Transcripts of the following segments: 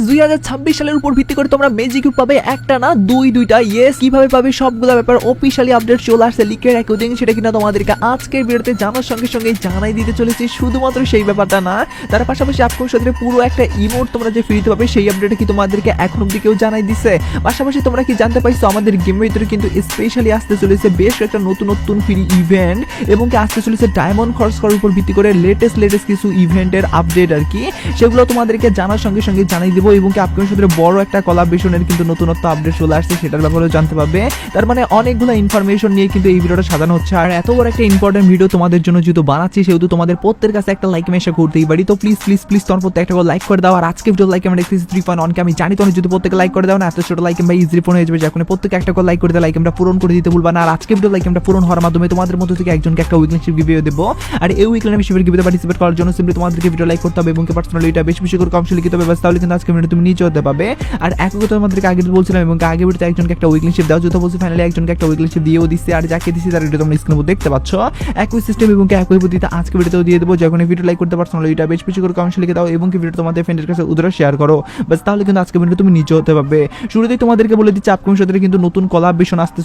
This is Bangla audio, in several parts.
2026 সালের উপর ভিত্তি করে তোমরা ম্যাজিক কিউব পাবে একটা না দুইটা। ইয়েস, কিভাবে পাবে সবগুলা ব্যাপার অফিশিয়ালি আপডেট চলে আসছে লিকের অ্যাকাউন্টিং, সেটা কিনা তোমাদেরকে আজকের ভিডিওতে জানার সঙ্গে সঙ্গে জানাই দিতে চলেছি। শুধুমাত্র সেই ব্যাপারটা না, তার পাশাপাশি আপকামিং সাথে পুরো একটা ইমোট তোমরা যে ফ্রিতে পাবে সেই আপডেটে কি তোমাদেরকে এখন অবধি কেউ জানাই দিছে। পাশাপাশি তোমরা কি জানতে পাইছো আমাদের গেমের ভিতরে কিন্তু স্পেশালি আসতে চলেছে বেশ একটা নতুন ফ্রি ইভেন্ট, এবং কি আসতে চলেছে ডায়মন্ড খরচ করার উপর ভিত্তি করে লেটেস্ট কিছু ইভেন্টের আপডেট আর কি, সেগুলো তোমাদেরকে জানার সঙ্গে সঙ্গে জানাই দেবো। এবং কি আপকামিং সাথে বড় একটা কোলাবরেশনের কিন্তু নতুনত্ব আপডেট চলে আসছে, সেটার ব্যাপারেও জানতে পারবে। তার মানে অনেকগুলো ইনফরমেশন নিয়ে কিন্তু এই ভিডিওটা সাজানো হচ্ছে। আর এত বড় একটা ইম্পর্টেন্ট ভিডিও তোমাদের জন্য যেহেতু বানাচ্ছি, সেহেতু তোমাদের প্রত্যেকের কাছে একটা লাইক মেশা করতেই পারি। তো প্লিজ তোমার প্রত্যেক একটা করে লাইক করে দাও। আর আজকে ভিডিও লাইক আমরা দেখতেছি 3.1 কে, আমি জানি তোমরা যদি প্রত্যেকে লাইক করে দাও না, এত ছোট লাইক আমরা ইজিলি পূরণ হয়ে যাবে। যখন প্রত্যেকে একটা করে লাইক করে দাও, লাইক আমরা পূরণ করে দিতে ভুলবা না। আর আজকে ভিডিও লাইক আমরা পূরণ হওয়ার মাধ্যমে তোমাদের মধ্যে থেকে একজনকে একটা উইকলিশিপ গিভে দেবো। আর এই উইকলিশিপের গিভেতে পার্টিসিপেট করার জন্য সিম্পলি তোমাদেরকে ভিডিও লাইক করতে হবে এবং কি পার্সোনালি এটা বেশি করে কম লিখতে হবে, তাহলে কিন্তু আজকে ভিডিও তুমি নিচে হতে পাবে। আর একই কথা তোমাদেরকে আগে বলছিলাম, এবং আগে ভিডিওতে একজনকে একটা উইকলিশিপ দাও, যেটা বলছি ফাইনালি একজনকে একটা উইকলিশিপ দিয়েও দিচ্ছি। আর যাকে দিচ্ছি তার এটা তোমরা স্ক্রিনে দেখতে পাচ্ছ, একই সিস্টেম এবং একই পদ্ধতিতে আজকে ভিডিওতেও দিয়ে দেবো। যখন ভিডিও লাইক করতে পার্সোনালি এটা বেশি করে কম লিখে দাও এবং কি ভিডিও তোমাদের ফ্রেন্ডের কাছে উদ্ধার শেয়ার করো, বাস তাহলে কিন্তু আজকে ভিডিও তুমি নিচে হতে পারবে। শুরুতেই তোমাদেরকে বলে দিচ্ছি আপকামিং সাথে কিন্তু নতুন কোলাবরেশন আসতে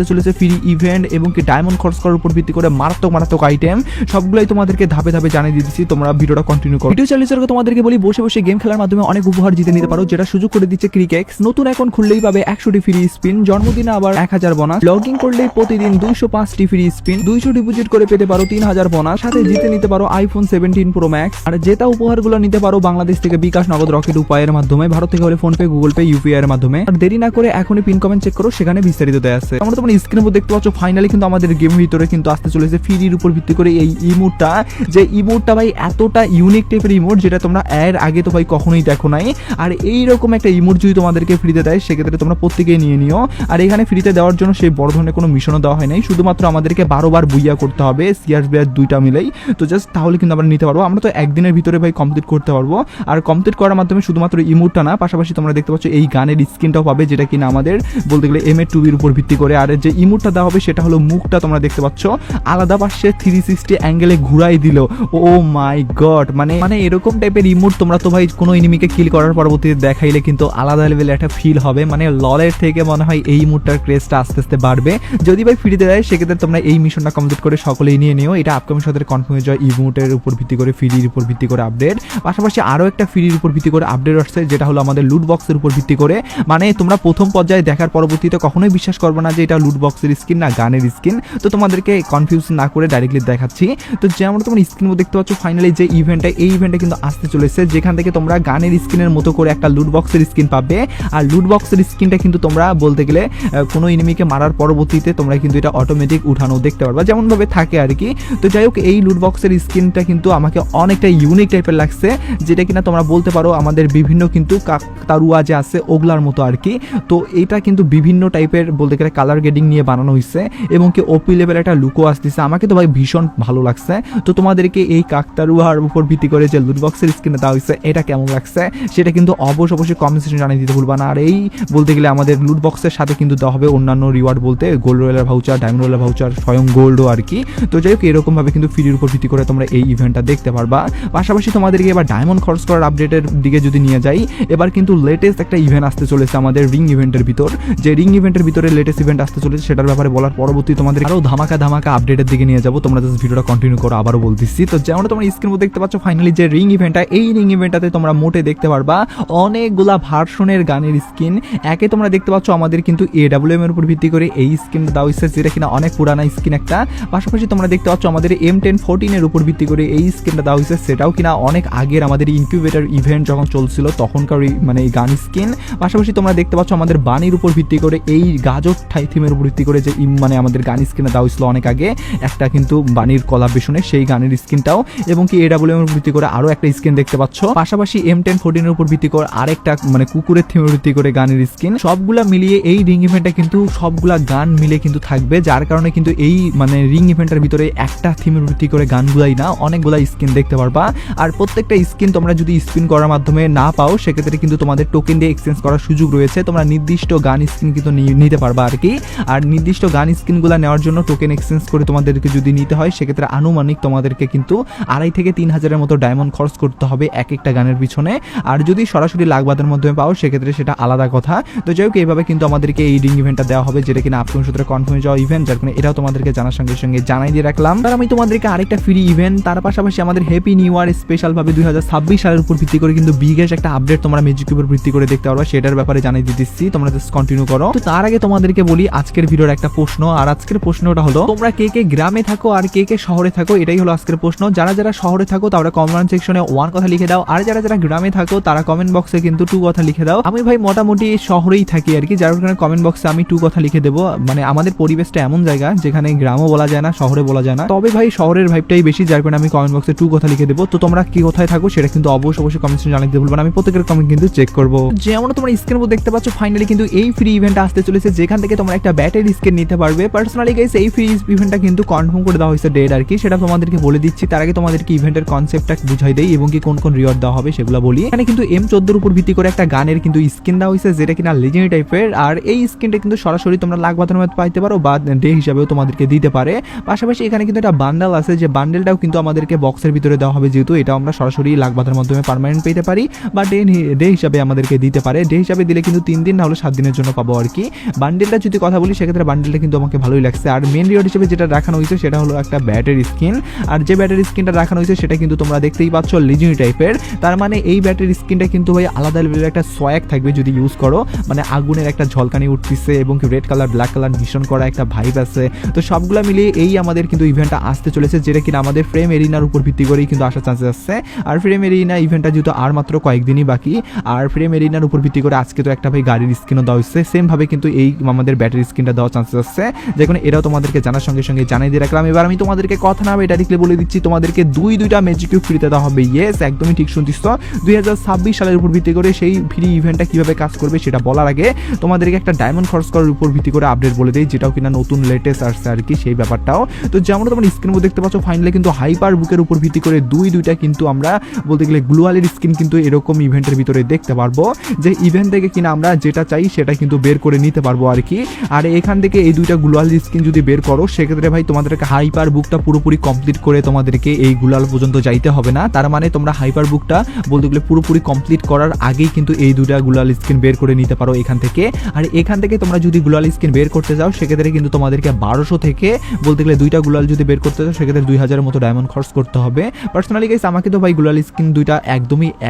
চলেছে ফ্রি ইভেন্ট এবং কি ডায়মন্ড খরচ করার উপর ভিত্তি করে মারাত্মক আইটেম, সবগুলাই তোমাদেরকে ধাপে জানিয়ে দিচ্ছি। তোমরা ভিডিওটা কন্টিনিউ করো। ভিডিও চালিয়ে তোমাদেরকে বলি বসে গেম খেলার মাধ্যমে অনেক উপহার জিতে নিতে পারো, যেটা সুযোগ করে দিচ্ছে ক্রিকেক্স। নতুন অ্যাকাউন্ট খুললেই পাবে 100টি ফ্রি স্পিন, জন্মদিনে আবার 1000 বোনাস, লগইন করলেই প্রতিদিন 205টি ফ্রি স্পিন, 200 ডিপোজিট করে পেতে পারো 3000 বোনাস, সাথে জিতে নিতে পারো আইফোন 17 প্রো ম্যাক্স। আর জেতা উপহারগুলো নিতে পারো বাংলাদেশ থেকে বিকাশ, নগদ, রকেট উপায়ের মাধ্যমে, ভারত থেকে হলে phone pay, Google pay, UPI এর মাধ্যমে। আর দেরি না করে এখনই পিন কমেন্ট চেক করো, সেখানে বিস্তারিত দেয়া আছে। আমরা তোমরা স্ক্রিনের উপর দেখতে পাচ্ছ ফাইনালি কিন্তু আমাদের গেমের ভিতরে কিন্তু আসতে চলেছে ফ্রির উপর ভিত্তি করে এই ইমোটটা, যে ইমোটটা ভাই এতটা ইউনিক টাইপের ইমোট যেটা তোমরা এর আগে তো ভাই কখনোই দেখো নাই। আর এইরকম একটা ইমোট যদি তোমাদেরকে ফ্রিতে দেয়, সেক্ষেত্রে তোমরা প্রত্যেকেই নিয়ে নিও। আর এখানে ফ্রিতে দেওয়ার জন্য সেই বড় ধরনের কোনো মিশনও দেওয়া হয় নাই, শুধুমাত্র আমাদেরকে 12 বার বুইয়া করতে হবে, সিআর বিআর দুইটা মিলেই। তো জাস্ট তাহলে কিন্তু আমরা নিতে পারবো। আমরা তো একদিনের ভিতরে ভাই কমপ্লিট করতে পারবো। আর কমপ্লিট করার মাধ্যমে শুধুমাত্র ইমোটটা না, পাশাপাশি তোমরা দেখতে পাচ্ছ এই গানের স্কিনটাও পাবে, যেটা কিনা আমাদের বলতে গেলে M2 উপর ভিত্তি করে। আর যে ইমোটটা দেওয়া হবে সেটা হলো মুখটা তোমরা দেখতে পাচ্ছ আলাদা পাশে 360 অ্যাঙ্গেলে ঘুরাই দিল। ও মাই গড, মানে এরকম টাইপের ইমোট তোমরা তো ভাই কোনো এনিমিকে কিল করার পরবর্তীতে দেখাইলে কিন্তু আলাদা লেভেলে একটা ফিল হবে। মানে ললের থেকে মনে হয় এই ইমোটটার ক্রেজটা আস্তে বাড়বে। যদি ভাই ফ্রিতে দেয়, সেক্ষেত্রে তোমরা এই মিশনটা কমপ্লিট করে সকলেই নিয়ে নিও। এটা আপকামিং সাথে কনফার্ম হয়ে যায় ইমোটের উপর ভিত্তি করে, ফ্রির উপর ভিত্তি করে আপডেট। পাশাপাশি আরও একটা ফ্রির উপর ভিত্তি করে আপডেট আসছে, যেটা হলো আমাদের লুট বক্সের উপর ভিত্তি করে। মানে তোমরা প্রথম পর্যায়ে দেখার পরবর্তীতে কখনোই বিশ্বাস করবে না যে এটা লুট বক্সের স্কিন না গানের স্কিন। তো তোমাদেরকে কনফিউজ না করে ডাইরেক্টলি দেখাচ্ছি। তো যেমন তোমরা স্ক্রিনে দেখতে পাচ্ছ ফাইনালি যে ইভেন্টটা, এই ইভেন্টটা কিন্তু আসতে চলেছে, যেখান থেকে তোমরা গানের স্কিনের মতো করে একটা লুট বক্সের স্কিন পাবে। আর লুট বক্সের স্কিনটা কিন্তু তোমরা বলতে গেলে কোনো এনিমিকে মারার পরবর্তীতে তোমরা কিন্তু এটা অটোমেটিক উঠানো দেখতে পারবা, যেমন ভাবে থাকে আর কি। তো যাই হোক, এই লুট বক্সের স্কিনটা কিন্তু আমাকে অনেকটা ইউনিক টাইপের লাগছে, যেটা কিনা তোমরা বলতে পারো আমাদের বিভিন্ন কিন্তু কাকতারুয়া যে আছে ওগুলার মতো আর কি। তো এটা কিন্তু বিভিন্ন টাইপের বলতে গেলে কালার গ্রেডিং নিয়ে বানানো হয়েছে, এবং কি ওপি লেভেল একটা লুকও আসতেছে। আমাকে তো ভাই ভীষণ ভালো লাগছে। তো তোমাদেরকে এই কাকতারুয়ার উপর ভিত্তি করে যে লুট বক্সের স্কিনটা দেওয়া হয়েছে, এটা কেমন লাগছে সেটা কিন্তু অবশ্যই কমেন্ট সেকশনে জানিয়ে দিতে ভুলবা না। আর এই বলতে গেলে আমাদের লুট বক্সের সাথে কিন্তু দেওয়া হবে অন্যান্য রিওয়ার্ড, বলতে gold royal voucher, diamond royal voucher, স্বয়ং গোল্ডও আর কি। তো যাই হোক, এরকম ভাবে কিন্তু ফ্রির উপর ভিত্তি করে তোমরা এই ইভেন্টটা দেখতে পারবা। পাশাপাশি তোমাদেরকে এবার ডায়মন্ড খরচ করার আপডেটের দিকে যদি নিয়ে যাই, এবার কিন্তু লেটেস্ট একটা ইভেন্ট আসতে চলেছে আমাদের রিং ইভেন্টের ভিতর। যে রিং ইভেন্টের ভিতরে লেটেস্ট ইভেন্ট আসতে চলেছে, সেটার ব্যাপারে বলার পরবর্তী তোমাদের আরো ধামাকা আপডেটের দিকে নিয়ে যাবো। তোমরা জাস্ট ভিডিওটা কন্টিনিউ করো, আবারও বলতেছি। তো যেমন তোমরা স্ক্রিনে দেখতে পাচ্ছ ফাইনালি যে রিং ইভেন্টটা, এই রিং ইভেন্টটাতে তোমরা মোটে দেখতে পারবা অনেকগুলা ভার্সনের গানের স্কিন। একে তোমরা দেখতে পাচ্ছ আমাদের কিন্তু AWM এর উপর ভিত্তি করে এই স্কিনটা দেওয়া হয়েছে, যেটা কিনা অনেক পুরানা স্কিন একটা। পাশাপাশি তোমরা দেখতে পাচ্ছ আমাদের M1014 এর উপর ভিত্তি করে এই স্কিনটা দেওয়া হয়েছে, সেটাও কিনা অনেক আগের আমাদের ইনকিউবেটর ইভেন্ট যখন চলছিল তখনকার মানে এই গান স্কিন। পাশাপাশি তোমরা দেখতে পাচ্ছ আমাদের বানির উপর ভিত্তি করে এই গাজর থিমের উপর ভিত্তি করে যে মানে আমাদের গান স্কিনটা দেওয়া হয়েছিল অনেক আগে একটা কিন্তু বানির কোলাবরেশনে, সেই গানের স্কিনটাও, এবং কি AWM এর উপর ভিত্তি করে আরো একটা স্কিন দেখতে পাচ্ছ। পাশাপাশি M1014 এর উপর ভিত্তি করে আরেকটা মানে কুকুরের থিমের ভিত্তি করে গানের স্কিন। সবগুলা মিলিয়ে এই রিং ইভেন্টটা কিন্তু সবগুলা গান মিলে কিন্তু থাকবে, যার কারণে কিন্তু এই মানে রিং ইভেন্টের ভিতরে একটা থিমের ভিত্তি করে গানগুলাই না, অনেকগুলা স্কিন দেখতে পারবা। আর প্রত্যেকটা স্কিন তোমরা যদি স্পিন করার মাধ্যমে না পাও, সেক্ষেত্রে কিন্তু তোমাদের টোকেন দিয়ে এক্সচেঞ্জ করার সুযোগ রয়েছে। তোমরা নির্দিষ্ট গান স্কিন কিন্তু নিতে পারবা আর কি। আর নির্দিষ্ট গান স্কিনগুলো নেওয়ার জন্য টোকেন এক্সচেঞ্জ করে তোমাদেরকে যদি নিতে হয়, সেক্ষেত্রে আনুমানিক তোমাদেরকে কিন্তু 2,500 থেকে 3,000 মতো ডায়মন্ড খরচ করতে হবে এক একটা গানের পিছনে। আর যদি যদি সরাসরি লাখ বাদের মাধ্যমে পাও সেক্ষেত্রে সেটা আলাদা কথা। তো যাই হোক এইভাবে কিন্তু আমাদেরকে এই রিং ইভেন্টটা দেওয়া হবে, যেটা কিনা আপকামিং সূত্রে কনফার্ম যাওয়া ইভেন্ট, যার কারণে এটাও তোমাদেরকে জানার সঙ্গে সঙ্গে জানাই দিয়ে রাখলাম। আর আমি তোমাদেরকে আরেকটা ফ্রি ইভেন্ট, তার পাশাপাশি আমাদের হ্যাপি নিউ ইয়ার স্পেশাল ভাবে 2026 সালের উপর ভিত্তি করে কিন্তু বিগেস্ট একটা আপডেট তোমরা ম্যাজিক কিউবের ভিত্তি করে দেখতে পারবে, সেটার ব্যাপারে জানিয়ে দিচ্ছি। তোমরা জাস্ট কন্টিনিউ করো। তো তার আগে তোমাদেরকে বলি আজকের ভিডিওর একটা প্রশ্ন, আর আজকের প্রশ্নটা হলো তোমরা কে কে গ্রামে থাকো আর কে কে শহরে থাকো, এটাই হলো আজকের প্রশ্ন। যারা যারা শহরে থাকো তারা কমেন্ট সেকশনে 1 কথা লিখে দাও, আর যারা যারা গ্রামে থাকো তারা কমেন্ট বক্সে কিন্তু 2 কথা লিখে দাও। আমি ভাই মোটামুটি শহরেই থাকি আর কি, যার কারণে কমেন্ট বক্সে আমি 2 কথা লিখে দেবো। মানে আমাদের পরিবেশটা এমন জায়গা যেখানে গ্রামও বলা যায় না, শহরে বলা যায় না, তবে ভাই শহরের ভাইবটাই বেশি, যার কারণে আমি কমেন্ট বক্সে 2 কথা লিখে দেবো। তো তোমরা কি কোথায় থাকো সেটা কিন্তু অবশ্যই কমেন্ট সেকশনে জানিয়ে দিতে ভুলবে না, আমি প্রত্যেকের কমেন্ট কিন্তু চেক করবো। যেমন তোমরা স্ক্রিনের উপর দেখতে পাচ্ছ ফাইনালি কিন্তু এই ফ্রি ইভেন্ট আসতে চলেছে, যেখান থেকে তোমরা একটা ব্যাটারি স্কিন নিতে পারবে। পার্সোনালি গাইস এই ফ্রি ইভেন্টটা কিন্তু কনফার্ম করে দেওয়া হয়েছে ডেট আর কি, সেটা তোমাদেরকে বলে দিচ্ছি। তার আগে তোমাদেরকে ইভেন্টের কনসেপ্টটা বুঝাই দেই এবং কি কোন কোন রিওয়ার্ড দেওয়া হবে সেগুলো বলি। এখানে কিন্তু M14 এর উপর ভিত্তি করে একটা গানের কিন্তু স্কিন দেওয়া হয়েছে, যেটা কিনা লেজেন্ডারি টাইপের, আর এই স্কিনটা কিন্তু সরাসরি তোমরা লাখ বাতের মধ্যে পাইতে পারো বা ডে হিসাবেও তোমাদেরকে দিতে পারে। পাশাপাশি এখানে কিন্তু একটা বান্ডেল আছে, যে বান্ডেলটাও কিন্তু আমাদেরকে বক্সের ভিতরে দেওয়া হবে, যেহেতু এটা আমরা সরাসরি লাখ বাতের মাধ্যমে পার্মানেন্ট পেতে পারি বা ডে হিসাবে আমাদেরকে দিতে পারে। ডে হিসাবে দিলে কিন্তু 3 দিন না হলে 7 দিনের জন্য পাবো আর কি। বান্ডেলটা যদি কথা বলি সেক্ষেত্রে বান্ডেলটা কিন্তু আমাকে ভালোই লাগছে। আর মেন রিওয়ার্ড হিসেবে যেটা রাখানো হয়েছে সেটা হলো একটা ব্যাটারি স্কিন, আর যে ব্যাটারি স্কিনটা রাখানো হয়েছে সেটা কিন্তু তোমরা দেখতেই পাচ্ছ লেজেন্ডারি টাইপের। তার মানে এই ব্যাটারি স্কিনটা কিন্তু ভাই আলাদা লেভেলের একটা সোয়াগ থাকবে যদি ইউজ করো, মানে আগুনের একটা ঝলকানি উঠতেছে এবং রেড কালার ব্ল্যাক কালার মিশ্রণ করা একটা ভাইব আছে। তো সবগুলা মিলিয়ে এই আমাদের কিন্তু ইভেন্টটা আসতে চলেছে, যেটা কিনা আমাদের ফ্রেম এরিনার উপর ভিত্তি করেই কিন্তু আসার চান্সেস আছে। আর ফ্রেম এরিনা ইভেন্টটা যেহেতু আর মাত্র কয়েকদিনই বাকি, আর ফ্রেম এরিনার উপর ভিত্তি করে আজকে তো একটা ভাই গাড়ির স্কিনও দেওয়া হচ্ছে, সেম ভাবে কিন্তু এই আমাদের ব্যাটারি স্কিনটা দেওয়ার চান্সেস আছে, যেখানে এটাও তোমাদেরকে জানার সঙ্গে সঙ্গে জানিয়ে দিয়ে রাখলাম। এবার আমি তোমাদেরকে কথা না এটা লিখলে বলে দিচ্ছি, তোমাদেরকে দুইটা ম্যাজিক কিউব ফ্রিতে দেওয়া হবে। ইয়েস, একদমই ঠিক শুনছিস। 2026 সালের উপর ভিত্তি করে সেই ফ্রি ইভেন্টটা কিভাবে কাজ করবে সেটা বলার আগে তোমাদেরকে একটা ডায়মন্ড খরচ করার উপর ভিত্তি করে আপডেট বলে দেই, যেটাও কিনা নতুন লেটেস্ট আসছে আর কি, সেই ব্যাপারটাও। তো যেমন তোমরা স্ক্রিনের মধ্যে দেখতে পাচ্ছ ফাইনালি কিন্তু হাইপার বুকের উপর ভিত্তি করে দুইটা কিন্তু আমরা বলতে গেলে গ্লোয়ালের স্কিন কিন্তু এরকম ইভেন্টের ভিতরে দেখতে পারবো, যে ইভেন্ট থেকে কিনা আমরা যেটা চাই সেটা কিন্তু বের করে নিতে পারবো আর কি। আর এখান থেকে এই দুইটা গ্লোয়াল স্কিন যদি বের করো সেক্ষেত্রে ভাই তোমাদেরকে হাইপার বুকটা পুরোপুরি কমপ্লিট করে তোমাদেরকে এই গ্লোয়াল পর্যন্ত যাইতে হবে না। তার মানে তোমরা হাইপার বুকটা বলতে গেলে পুরোপুরি কমপ্লিট করার আগেই কিন্তু এই দুইটা গ্লোয়াল স্কিন বের করে নিতে পারো এখান থেকে। আর এখান থেকে তোমরা যদি গ্লোয়াল স্কিন বের করতে যাও সেক্ষেত্রে কিন্তু তোমাদেরকে 1200 থেকে বলতে গেলে দুইটা গ্লোয়াল যদি বের করতে চাও সেক্ষেত্রে 2000 মতো ডায়মন্ড খরচ করতে হবে। পার্সোনালি গাইস আমাকে তো ভাই গ্লোয়াল স্কিন দুইটা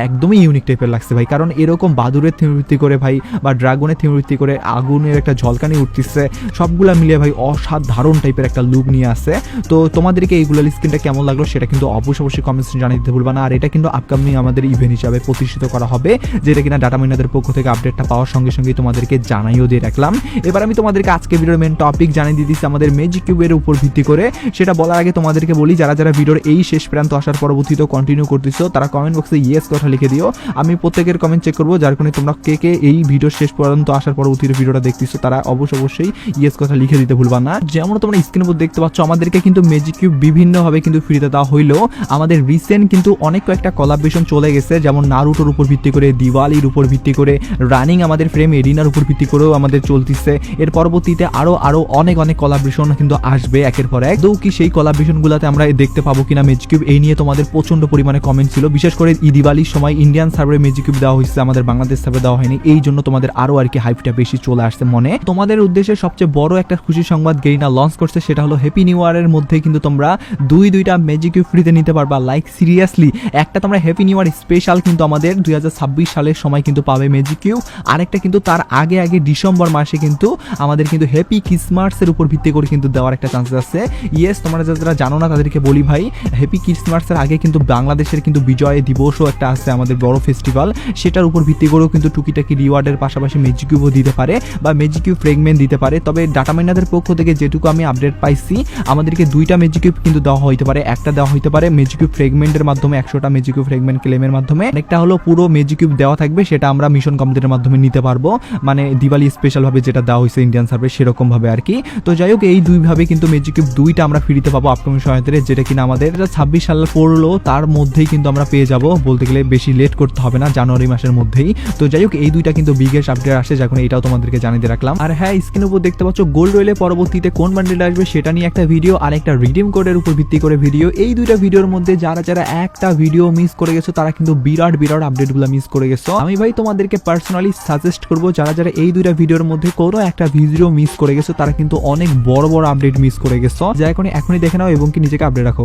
একদমই ইউনিক টাইপের লাগছে ভাই, কারণ এরকম বাদুরের থিম ভিত্তি করে ভাই বা ড্রাগনের থিম ভিত্তি করে আগুনের একটা ঝলকানি উঠতেছে, সবগুলা মিলিয়ে ভাই অসাধারণ টাইপের একটা লুক নিয়ে আসে। তো তোমাদেরকে এই গ্লোয়াল স্কিনটা কেমন লাগলো সেটা কিন্তু অবশ্যই কমেন্টস জানিয়ে দিতে ভুলবা না। আর এটা কিন্তু আপকামিং আমাদের ইভেন্ট হিসাবে প্রতিষ্ঠিত করা হবে, যেটা কিনা ডাটা মাইনারদের পক্ষ থেকে আপডেটটা পাওয়ার সঙ্গে সঙ্গে তোমাদেরকে জানাইও দিয়ে রাখলাম। এবার আমি তোমাদেরকে আজকে ভিডিওর মেন টপিক জানিয়ে দিয়েছি আমাদের ম্যাজিক কিউবের উপর ভিত্তি করে। সেটা বলার আগে তোমাদেরকে বলি, যারা যারা ভিডিওর এই শেষ প্রান্ত আসার পরবর্তীতে কন্টিনিউ করতেছো তারা কমেন্ট বক্সে ইয়েস কথা লিখে দিও, আমি প্রত্যেকের কমেন্ট চেক করবো। যার কারণে তোমরা কে এই ভিডিওর শেষ পর্যন্ত আসার পরবর্তীতে ভিডিওটা দেখতেছো তারা অবশ্যই ইয়েস কথা লিখে দিতে ভুলবা না। যেমন তোমরা স্ক্রিনের উপর দেখতে পাচ্ছ আমাদেরকে কিন্তু ম্যাজিক কিউব বিভিন্নভাবে কিন্তু ফ্রিতে দেওয়া হইলেও আমাদের রিসেন্ট কিন্তু অনেক কয়েকটা কোলাবরেশন চলে গেছে, যেমন নারুটোর উপর ভিত্তি করে, দিওয়ালির উপর ভিত্তি করে, রানিং আমাদের ফ্রেম এরিনার উপর ভিত্তি করেও আমাদের চলতেছে। এর পরবর্তীতে আরো অনেক কোলাবরেশন কিন্তু আসবে একের পর এক। তো কি সেই কোলাবরেশন গুলাতে আমরা দেখতে পাবো কিনা ম্যাজিক কিউব, এই নিয়ে তোমাদের প্রচন্ড পরিমাণে কমেন্ট ছিল। বিশেষ করে দিওয়ালির সময় ইন্ডিয়ান সার্ভারে ম্যাজিক কিউব দেওয়া হয়েছে, আমাদের বাংলাদেশ সার্ভারে দেওয়া হয়নি, এই জন্য তোমাদের আরো আর কি হাইপটা বেশি চলে আসছে মনে। তোমাদের উদ্দেশ্যে সবচেয়ে বড় একটা খুশি সংবাদ গেরিনা লঞ্চ করছে, সেটা হলো হ্যাপি নিউ ইয়ারের মধ্যে কিন্তু তোমরা দুইটা ম্যাজিক কিউব ফ্রিতে নিতে পারবা। লাইক সিরিয়াসলি একটা তোমরা হ্যাপি নিউ ইয়ার স্পেশাল কিন্তু আমাদের 2026 সালের সময় কিন্তু পাবে ম্যাজিক কিউব, আরেকটা কিন্তু তার আগে ডিসেম্বর মাসে কিন্তু আমাদের কিন্তু হ্যাপি ক্রিসমাসের উপর ভিত্তি করে কিন্তু দেওয়ার একটা চান্সেস আছে। ইয়েস, তোমরা যারা জানো না তাদেরকে বলি ভাই, হ্যাপি ক্রিসমাসের আগে কিন্তু বাংলাদেশের কিন্তু বিজয় দিবসও একটা আছে আমাদের বড় ফেস্টিভ্যাল, সেটার উপর ভিত্তি করেও কিন্তু টুকিটাকি রিওয়ার্ডের পাশাপাশি ম্যাজিক কিউবও দিতে পারে বা ম্যাজিক কিউব ফ্রেগমেন্ট দিতে পারে। তবে ডাটা মাইনারদের পক্ষ থেকে যেটুকু আমি আপডেট পাইছি আমাদেরকে দুইটা ম্যাজিক কিউব কিন্তু দেওয়া হইতে পারে, একটা দেওয়া হইতে পারে ম্যাজিক কিউব ফ্রেগমেন্টের মাধ্যমে 100টা ম্যাজিক কিউব ফ্রেগমেন্ট ক্লেমের মাধ্যমে, একটা হলো পুরো ম্যাজিক কিউব দেওয়া থাকবে, সেটা আমরা মিশন কমপ্লিটের মাধ্যমে নিতে পারবো, মানে দিওয়ালি স্পেশাল ভাবে যেটা দেওয়া হয়েছে ইন্ডিয়ান সার্ভে সেরকম ভাবে আর কি। তো যাই হোক এই দুইভাবে কিন্তু ম্যাজিক কিউব দুইটা আমরা ফ্রিতে পাবো আপকামিং সময়তে, যেটা কিনা আমাদের 26 সাল পড়লো তার মধ্যেই কিন্তু আমরা পেয়ে যাব, বলতে গেলে বেশি লেট করতে হবে না, জানুয়ারি মাসের মধ্যেই। তো যাই হোক এই দুইটা কিন্তু বিগেস্ট আপডেট আসে, যখন এটাও তোমাদেরকে জানিয়ে রাখলাম। আর হ্যাঁ, স্ক্রিনের উপর দেখতে পাচ্ছ গোল্ড রয়েলে পরবর্তীতে কোন বান্ডেল আসবে সেটা নিয়ে একটা ভিডিও আর একটা রিডিম কোডের উপর ভিত্তি করে ভিডিও। এই দুইটা ভিডিওর মধ্যে যারা একটা ভিডিও মিস করে গেছো তারা কিন্তু বিরাট আপডেটগুলো মিস করে গেছো। আমি ভাই তোমাদেরকে পার্সোনালি সাজেস্ট করবো যারা যারা এই দুইটা ভিডিওর মধ্যে কোনো একটা ভিডিও মিস করে গেছো তারা কিন্তু অনেক বড় বড় আপডেট মিস করে গেছো, যা এখনই দেখে নাও এবং কি নিজেকে আপডেট রাখো।